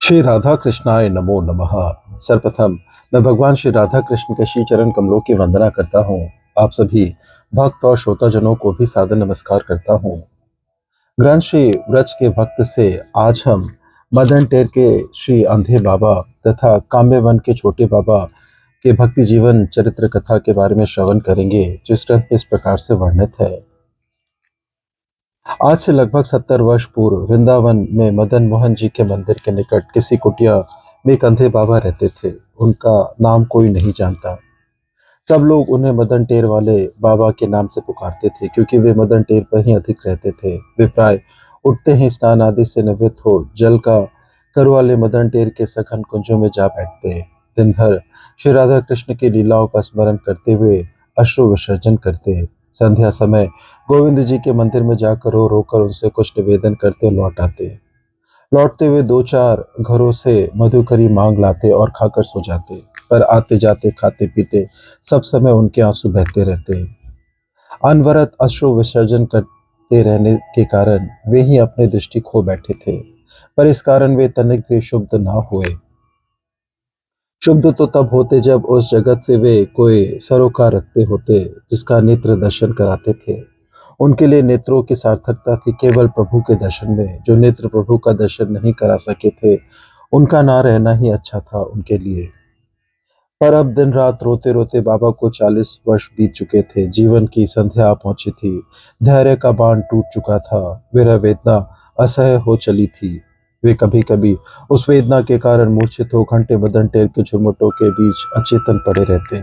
श्री राधा कृष्णाय नमो नमः। सर्वप्रथम मैं भगवान श्री राधा कृष्ण के श्री चरण कमलों की वंदना करता हूँ। आप सभी भक्त और श्रोताजनों को भी सादर नमस्कार करता हूँ। ग्रंथ श्री ब्रज के भक्त से आज हम मदन टेर के श्री अंधे बाबा तथा काम्यवन के छोटे बाबा के भक्ति जीवन चरित्र कथा के बारे में श्रवण करेंगे, जो इस ग्रंथ में इस प्रकार से वर्णित है। आज से लगभग 70 वर्ष पूर्व वृंदावन में मदन मोहन जी के मंदिर के निकट किसी कुटिया में एक अंधे बाबा रहते थे। उनका नाम कोई नहीं जानता। सब लोग उन्हें मदन टेर वाले बाबा के नाम से पुकारते थे, क्योंकि वे मदन टेर पर ही अधिक रहते थे। वे प्राय उठते ही स्नान आदि से निवृत्त हो जल का कर वाले मदन टेर के सघन कुंजों में जा बैठते। दिन भर श्री राधा कृष्ण की लीलाओं का स्मरण करते हुए अश्रु विसर्जन करते। संध्या समय गोविंद जी के मंदिर में जाकर रो रोकर उनसे कुछ निवेदन करते लौट आते। लौटते हुए दो चार घरों से मधुकरी मांग लाते और खाकर सो जाते। पर आते जाते खाते पीते सब समय उनके आंसू बहते रहते। अनवरत अश्रु विसर्जन करते रहने के कारण वे ही अपनी दृष्टि खो बैठे थे। पर इस कारण वे तनिक भी शुद्ध ना हुए। शुद्ध तो तब होते जब उस जगत से वे कोई सरोकार रखते होते, जिसका नेत्र दर्शन कराते थे। उनके लिए नेत्रों की सार्थकता थी केवल प्रभु के दर्शन में। जो नेत्र प्रभु का दर्शन नहीं करा सके थे, उनका ना रहना ही अच्छा था उनके लिए। पर अब दिन रात रोते रोते बाबा को 40 वर्ष बीत चुके थे। जीवन की संध्या आ पहुंची थी। धैर्य का बांध टूट चुका था। विरह वेदना असह्य हो चली थी। वे कभी कभी उस वेदना के कारण मूर्छित हो घंटे बदन टेर के झुरमुटों के बीच अचेतन पड़े रहते।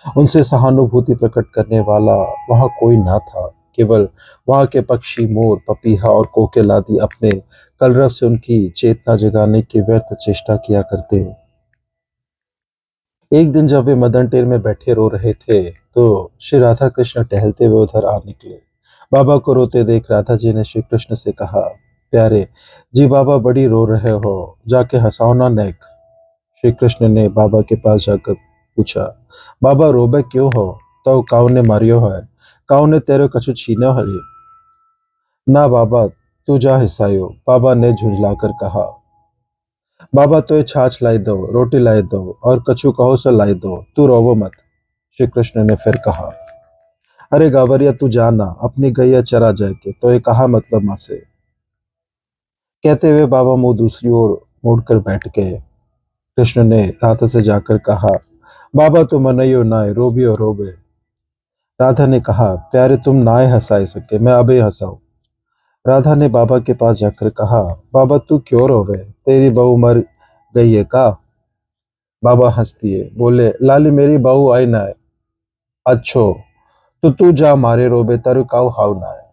उनसे सहानुभूति प्रकट करने वाला वहां कोई ना था। केवल वहां के पक्षी, मोर, पपीहा और कोकिल आदि अपने कलरव से उनकी चेतना जगाने की व्यर्थ चेष्टा किया करते। एक दिन जब वे मदन टेर में बैठे रो रहे थे, तो श्री राधा कृष्ण टहलते हुए उधर आ निकले। बाबा को रोते देख राधा जी ने श्री कृष्ण से कहा, प्यारे जी बाबा बड़ी रो रहे हो, जाके हंसाओ ना नेक। श्री कृष्ण ने बाबा के पास जाकर पूछा, बाबा रोबे क्यों हो? तो काऊ ने मारियो है? काऊ ने तेरे कछु छीनो है? ना बाबा, तू जा हिसायो, बाबा ने झुंझलाकर कहा। बाबा तो ये छाछ लाई दो, रोटी लाई दो और कछु कहो सो लाई दो, तू रोवो मत। श्री कृष्ण ने फिर कहा, अरे गावरिया तू जाना, अपनी गैया चरा जाके, तो ये कहा मतलब माँ से। कहते हुए बाबा मुंह दूसरी ओर मुड़कर बैठ गए। कृष्ण ने राधा से जाकर कहा, बाबा तुम मनइयो नाय, रोबियो रोबे। राधा ने कहा, प्यारे तुम नाय हंसाए सके, मैं अभी हंसाऊं। राधा ने बाबा के पास जाकर कहा, बाबा तू क्यों रोवे, तेरी बहू मर गई है का? बाबा हंस दिए, बोले, लाली मेरी बहू आई ना है। अच्छो, तो तू जा मारे रोबे, तरु काऊ हाउ ना है।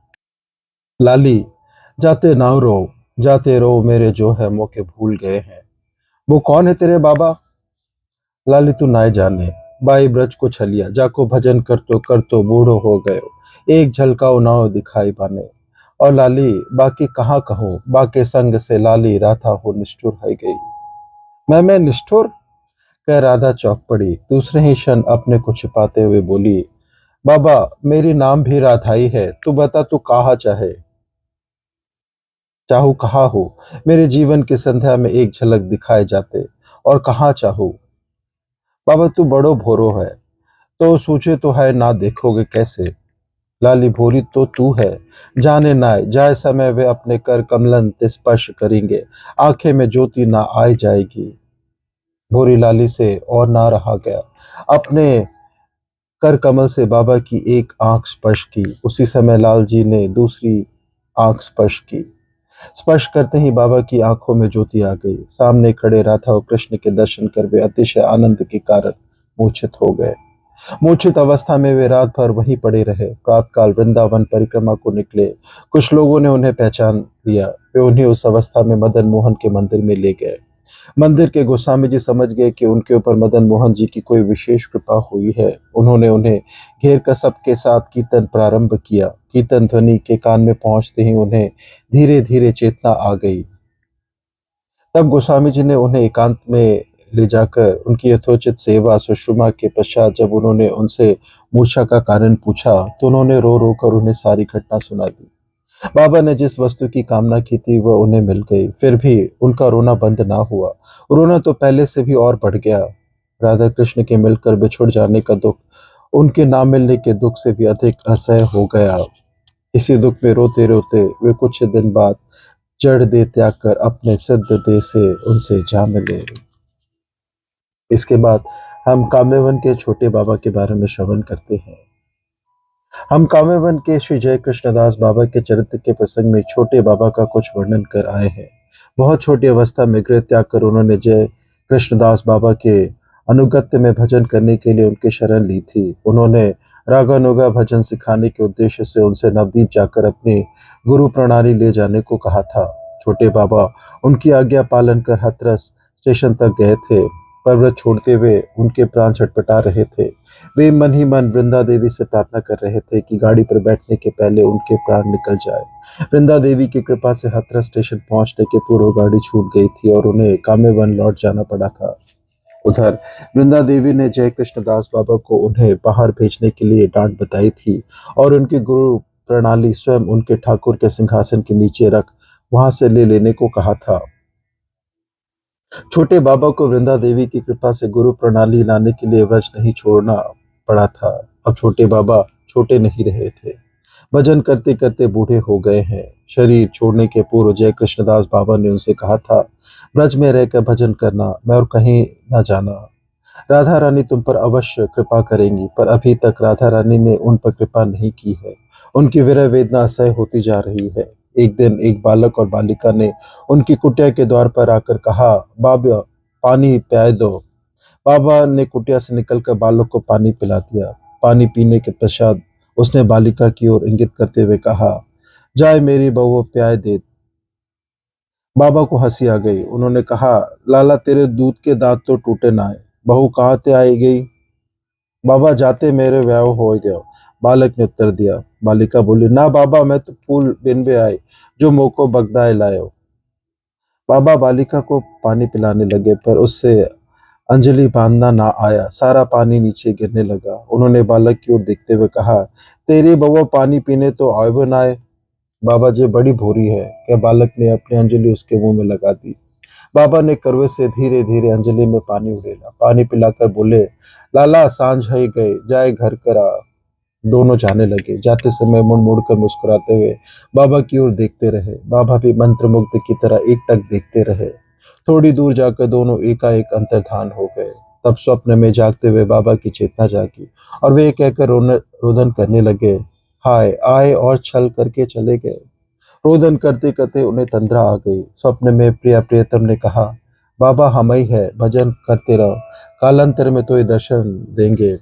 लाली, जाते ना रो, जाते रो मेरे जो है मौके भूल गए हैं। वो कौन है तेरे बाबा? लाली तू नाय जाने, बाई ब्रज को छलिया, जाको भजन कर तो बूढ़ो हो गए, एक झलकाओ नाव दिखाई बाने। और लाली बाकी कहाँ कहूँ, बाके संग से लाली राधा हो निष्ठुर है गई। मैं निष्ठुर, कह राधा चौंक पड़ी। दूसरे ही क्षण अपने को छिपाते हुए बोली, बाबा मेरी नाम भी राधाई है, तू बता तू कहाँ चाहे, चाहूँ कहाँ हो, मेरे जीवन की संध्या में एक झलक दिखाए जाते, और कहाँ चाहूँ। बाबा तू बड़ो भोरो है, तो सोचे तो है ना देखोगे कैसे। लाली भोरी तो तू है, जाने ना जाए समय वे अपने कर कमलन ते स्पर्श करेंगे, आंखें में ज्योति ना आए जाएगी। भोरी लाली से और ना रहा गया। अपने कर कमल से बाबा की एक आंख स्पर्श की। उसी समय लाल जी ने दूसरी आंख स्पर्श की। स्पर्श करते ही बाबा की आंखों में ज्योति आ गई। सामने खड़े राधा और कृष्ण के दर्शन कर वे अतिशय आनंद के कारण मूर्छित हो गए। मूर्छित अवस्था में वे रात भर वहीं पड़े रहे। प्रातःकाल वृंदावन परिक्रमा को निकले। कुछ लोगों ने उन्हें पहचान लिया। वे उन्हें उस अवस्था में मदन मोहन के मंदिर में ले गए। मंदिर के गोस्वामी जी समझ गए कि उनके ऊपर मदन मोहन जी की कोई विशेष कृपा हुई है। उन्होंने उन्हें घेर कर सबके साथ कीर्तन प्रारंभ किया। कीर्तन ध्वनि के कान में पहुंचते ही उन्हें धीरे धीरे चेतना आ गई। तब गोस्वामी जी ने उन्हें एकांत में ले जाकर उनकी यथोचित सेवा सुश्रुमा के पश्चात जब उन्होंने उनसे मूर्छा का कारण पूछा, तो उन्होंने रो रो कर उन्हें सारी घटना सुना दी। बाबा ने जिस वस्तु की कामना की थी वह उन्हें मिल गई, फिर भी उनका रोना बंद ना हुआ। रोना तो पहले से भी और बढ़ गया। राधा कृष्ण के मिलकर बिछुड़ जाने का दुख उनके ना मिलने के दुख से भी अधिक असह्य हो गया। इसी दुख में रोते रोते वे कुछ दिन बाद जड़ देह त्याग कर अपने सिद्ध देह से उनसे जा मिले। इसके बाद हम काम्यवन के छोटे बाबा के बारे में श्रवण करते हैं। हम काम्यवन के श्री जय कृष्णदास बाबा के चरित्र के प्रसंग में छोटे बाबा का कुछ वर्णन कर आए हैं। बहुत छोटी अवस्था में गृह त्याग कर उन्होंने जय कृष्णदास बाबा के अनुगत्य में भजन करने के लिए उनकी शरण ली थी। उन्होंने रागानुगा भजन सिखाने के उद्देश्य से उनसे नवदीप जाकर अपनी गुरु प्रणाली ले जाने को कहा था। छोटे बाबा उनकी आज्ञा पालन कर हथरस स्टेशन तक गए थे, पर वह छोड़ते हुए उनके प्राण छटपटा रहे थे। वे मन ही मन वृंदा देवी से प्रार्थना कर रहे थे कि गाड़ी पर बैठने के पहले उनके प्राण निकल जाए। वृंदा देवी की कृपा से हथरस स्टेशन पहुंचने के पूर्व गाड़ी छूट गई थी और उन्हें काम्यवन लौट जाना पड़ा था। उधर वृंदा देवी ने जय कृष्णदास बाबा को उन्हें बाहर भेजने के लिए डांट बताई थी और उनकी गुरु प्रणाली स्वयं उनके ठाकुर के सिंहासन के नीचे रख वहां से ले लेने को कहा था। छोटे बाबा को वृंदा देवी की कृपा से गुरु प्रणाली लाने के लिए व्रज नहीं छोड़ना पड़ा था। अब छोटे बाबा छोटे नहीं रहे थे, भजन करते करते बूढ़े हो गए हैं। शरीर छोड़ने के पूर्व जय कृष्णदास बाबा ने उनसे कहा था, ब्रज में रहकर भजन करना, मैं और कहीं न जाना। राधा रानी तुम पर अवश्य कृपा करेंगी, पर अभी तक राधा रानी ने उन पर कृपा नहीं की है। उनकी विरह वेदना असह्य होती जा रही है। एक दिन एक बालक और बालिका ने उनकी कुटिया के द्वार पर आकर कहा, बाबा पानी पिला दो। बाबा ने कुटिया से निकलकर बालक को पानी पिला दिया। पानी पीने के पश्चात उसने बालिका की ओर इंगित करते हुए कहा, जाए मेरी बहू प्याय दे। बाबा को हंसी आ गई। उन्होंने कहा, लाला तेरे दूध के दांत तो टूटे ना है, बहू कहाँ ते आई गई। बाबा जाते मेरे व्याह हो गया। बालक ने उत्तर दिया। बालिका बोली, ना बाबा मैं तो फूल बिन आई जो मोको बगदाए लायो। बाबा बालिका को पानी पिलाने लगे, पर उससे अंजलि बांधना ना आया। सारा पानी नीचे गिरने लगा। उन्होंने बालक की ओर देखते हुए कहा, तेरी बहू पानी पीने तो आए ना आए। बाबा जी बड़ी भोरी है, क्या बालक ने अपनी अंजलि उसके मुंह में लगा दी। बाबा ने करवे से धीरे धीरे अंजलि में पानी उड़ेला। पानी पिलाकर बोले, लाला सांझ है गए, जाए घर करा। दोनों जाने लगे। जाते समय मुड़ मुड़कर मुस्कुराते हुए बाबा की ओर देखते रहे। बाबा भी मंत्रमुग्ध की तरह एकटक देखते रहे। थोड़ी दूर जाकर दोनों एकाएक अंतर्धान हो गए। तब स्वप्न में जागते हुए बाबा की चेतना जागी और वे कहकर रोदन करने लगे, हाय आए और छल करके चले गए। रोदन करते करते उन्हें तंद्रा आ गई। स्वप्न में प्रिया प्रियतम ने कहा, बाबा हम ही है, भजन करते रहो, कालांतर में तो ये दर्शन देंगे।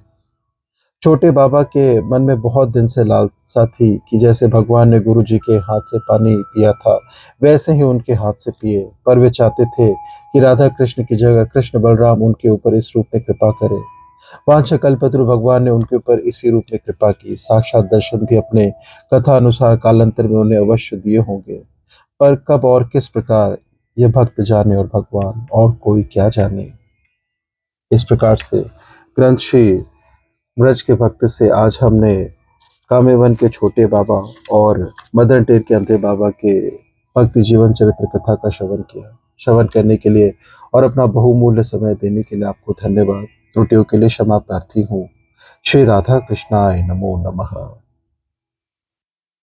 छोटे बाबा के मन में बहुत दिन से लालसा थी कि जैसे भगवान ने गुरु जी के हाथ से पानी पिया था, वैसे ही उनके हाथ से पिए, पर वे चाहते थे कि राधा कृष्ण की जगह कृष्ण बलराम उनके ऊपर इस रूप में कृपा करे। वांछा भगवान ने उनके ऊपर इसी रूप में कृपा की। साक्षात दर्शन भी अपने कथा अनुसार कालांतर में उन्हें अवश्य दिए होंगे, पर कब और किस प्रकार यह भक्त जाने और भगवान और कोई क्या जाने। इस प्रकार से ग्रंथ श्री ब्रज के भक्त से आज हमने कामेवन के छोटे बाबा और मदन टेर के अंधे बाबा के भक्ति जीवन चरित्र कथा का श्रवण किया। श्रवण करने के लिए और अपना बहुमूल्य समय देने के लिए आपको धन्यवाद। त्रुटियों के लिए क्षमा प्रार्थी हूँ। श्री राधा कृष्णाय नमो नमः।